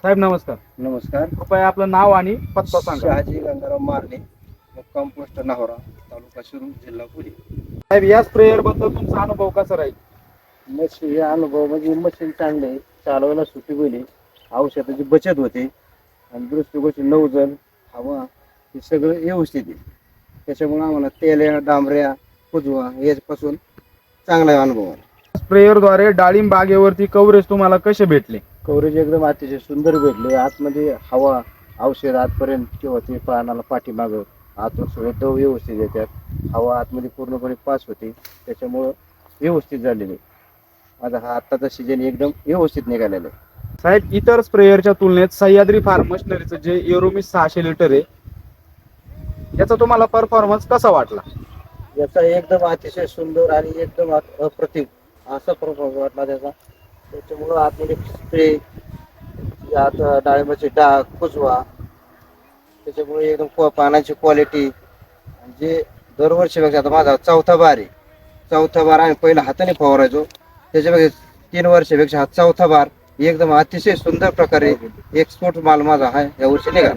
साहेब नमस्कार. नमस्कार. कृपया आपलं नाव आणि पत्ता सांगा. शहाजी गंगाराम मारणे, मुक्काम पोस्ट नाहोरा, तालुका शिरूर, जिल्हा पुणे. साहेब या स्प्रेअर बद्दल तुमचा अनुभव कसा राहील? मशीन हे अनुभव म्हणजे मशीन चांगले आहे, चालवायला सुटी गेली, औषधाची बचत होते आणि दुसरी गोष्ट नवजल हवा हे सगळं व्यवस्थित आहे. त्याच्यामुळे आम्हाला तेल्या डांबऱ्या कुजवा याच्यापासून चांगला अनुभव आहे. स्प्रेअरद्वारे डाळिंब बागेवरती कव्हरेज तुम्हाला कसे भेटले? कव्हरेज एकदम अतिशय सुंदर भेटले. आतमध्ये हवा औषध आतपर्यंत किंवा ते पानाला पाठीमागं आतून सगळे दव व्यवस्थित येतात. हवा आतमध्ये पूर्णपणे पास होते, त्याच्यामुळं व्यवस्थित झालेले. माझा हा आत्ताचा सीजन एकदम व्यवस्थित निघालेला आहे. साहेब इतर स्प्रेअरच्या तुलनेत सह्याद्री फार्म मशिनरीचं जे एरोमिस 600 लिटर आहे याचा तुम्हाला परफॉर्मन्स कसा वाटला? याचा एकदम अतिशय सुंदर आणि एकदम अप्रतिम असा परफॉर्मन्स वाटला त्याचा. त्याच्यामुळं आतमध्ये स्प्रे आत डाळिंबाची डाग कुजवा त्याच्यामुळे एकदम पानाची क्वालिटी जे दरवर्षीपेक्षा आता माझा चौथा बार आहे. चौथा बार आम्ही पहिला हाताने फवारायचो, त्याच्यापेक्षा 3 वर्षापेक्षा हा चौथा बार एकदम अतिशय सुंदर प्रकारे एक्सपोर्ट माल माझा हा यावर्षी निघाला.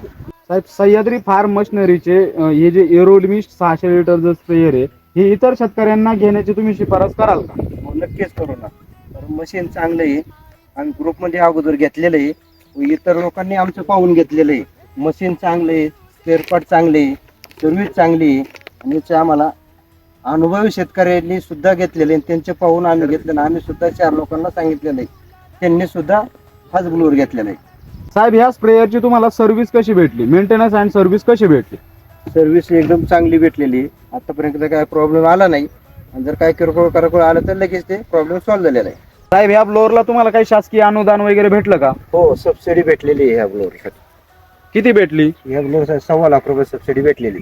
साहेब सह्याद्री फार्म मशिनरीचे हे जे एरोमिस 600 लिटर जे स्प्रेअर आहे हे इतर शेतकऱ्यांना घेण्याची तुम्ही शिफारस कराल का? नक्कीच करू ना. तर मशीन चांगलं आहे. आम्ही ग्रुपमध्ये अगोदर घेतलेलं आहे, इतर लोकांनी आमचं पाहून घेतलेलं आहे. मशीन चांगलं आहे, स्पेअर पार्ट चांगले आहे, सर्व्हिस चांगली आहे आणि याचे आम्हाला अनुभवी शेतकऱ्यांनी सुद्धा घेतलेले आहे. त्यांचे पाहून आम्ही घेतलेलं. आम्ही सुद्धा 4 लोकांना सांगितलेलं आहे, त्यांनी सुद्धा हाच ब्लोअर घेतलेला आहे. साहेब ह्या स्प्रेअरची तुम्हाला सर्व्हिस कशी भेटली? मेंटेनन्स अँड सर्व्हिस कशी भेटली? सर्व्हिस एकदम चांगली भेटलेली आहे. आतापर्यंत काय प्रॉब्लेम आला नाही आणि जर काय किरकोळ कारकोळ आलं तर लगेच ते प्रॉब्लेम सॉल्व्ह झालेला आहे. साहेब ह्या ब्लोअरला तुम्हाला काही शासकीय अनुदान वगैरे भेटलं का? हो, सबसिडी भेटलेली आहे ह्या ब्लोअरसाठी. किती भेटली? ह्या ब्लोअर 1.25 लाख रुपये सबसिडी भेटलेली.